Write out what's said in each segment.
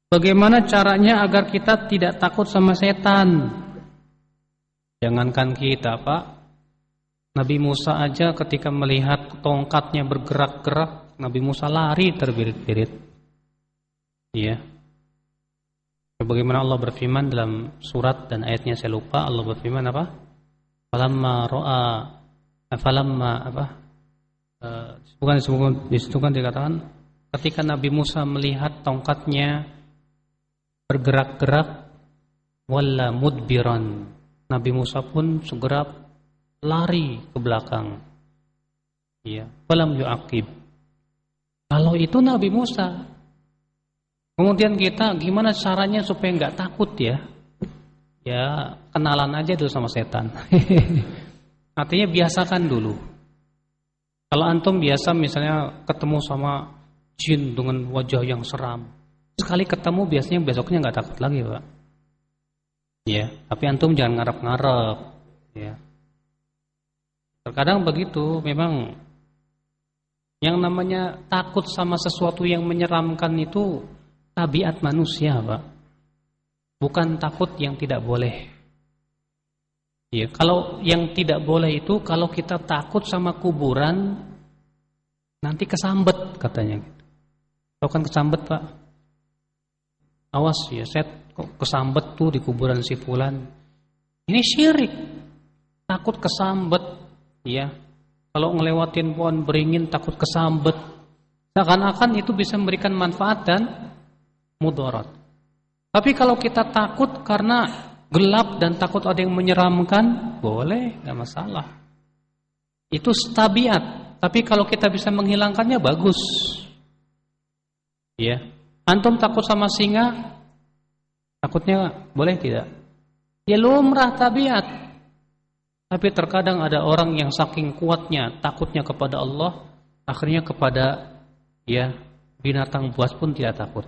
Bagaimana caranya agar kita tidak takut sama setan? Jangankan kita, Pak. Nabi Musa aja ketika melihat tongkatnya bergerak-gerak, Nabi Musa lari terbirit-birit. Iya. Bagaimana Allah berfirman dalam surat dan ayatnya saya lupa, Allah berfirman apa? Bukan dikatakan ketika Nabi Musa melihat tongkatnya bergerak-gerak, walla mudbiran, Nabi Musa pun segera lari ke belakang. Ya, falam yu'aqib. Kalau itu Nabi Musa. Kemudian kita gimana caranya supaya nggak takut ya? Ya kenalan aja dulu sama setan. Artinya biasakan dulu. Kalau antum biasa misalnya ketemu sama jin dengan wajah yang seram, sekali ketemu biasanya besoknya nggak takut lagi, Pak. Ya, tapi antum jangan ngarep-ngarep. Ya. Terkadang begitu, memang yang namanya takut sama sesuatu yang menyeramkan itu tabiat manusia, Pak. Bukan takut yang tidak boleh. Ya, kalau yang tidak boleh itu kalau kita takut sama kuburan nanti kesambet katanya. Tahu kan kesambet, Pak? Awas ya, saya kok kesambet tuh di kuburan si fulan. Ini syirik. Takut kesambet, ya. Kalau ngelewatin pohon beringin takut kesambet. Seakan-akan itu bisa memberikan manfaat dan mudarat. Tapi kalau kita takut karena gelap dan takut ada yang menyeramkan, boleh, nggak masalah. Itu tabiat. Tapi kalau kita bisa menghilangkannya bagus. Ya, antum takut sama singa, takutnya boleh tidak? Ya lumrah tabiat. Tapi terkadang ada orang yang saking kuatnya takutnya kepada Allah, akhirnya kepada ya binatang buas pun tidak takut.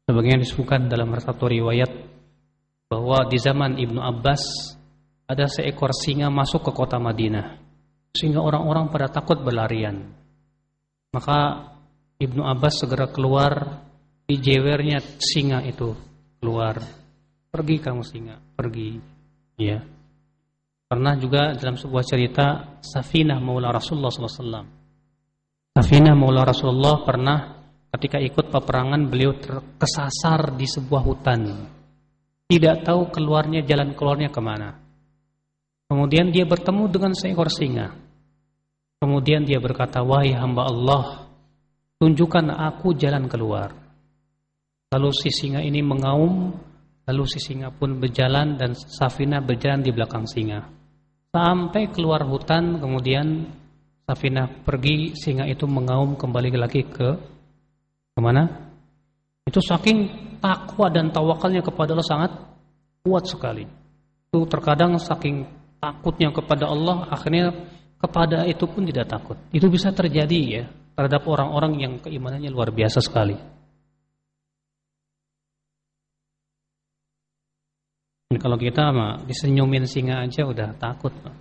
Sebagaimana disebutkan dalam satu riwayat bahwa di zaman Ibnu Abbas ada seekor singa masuk ke kota Madinah, sehingga orang-orang pada takut berlarian. Maka Ibnu Abbas segera keluar, dijewernya singa itu keluar. Pergi kamu singa, pergi. Ya. Pernah juga dalam sebuah cerita Safinah Maula Rasulullah SAW. Safinah Maula Rasulullah pernah ketika ikut peperangan beliau kesasar di sebuah hutan. Tidak tahu jalan keluarnya kemana. Kemudian dia bertemu dengan seekor singa. Kemudian dia berkata, wahai hamba Allah, tunjukkan aku jalan keluar. Lalu si singa ini mengaum, lalu si singa pun berjalan dan Safinah berjalan di belakang singa. Sampai keluar hutan, kemudian Safinah pergi, singa itu mengaum kembali lagi ke kemana? Itu saking takwa dan tawakalnya kepada Allah sangat kuat sekali. Itu terkadang saking takutnya kepada Allah, akhirnya kepada itu pun tidak takut. Itu bisa terjadi ya terhadap orang-orang yang keimanannya luar biasa sekali. Dan kalau kita mah disenyumin singa aja udah takut, Pak.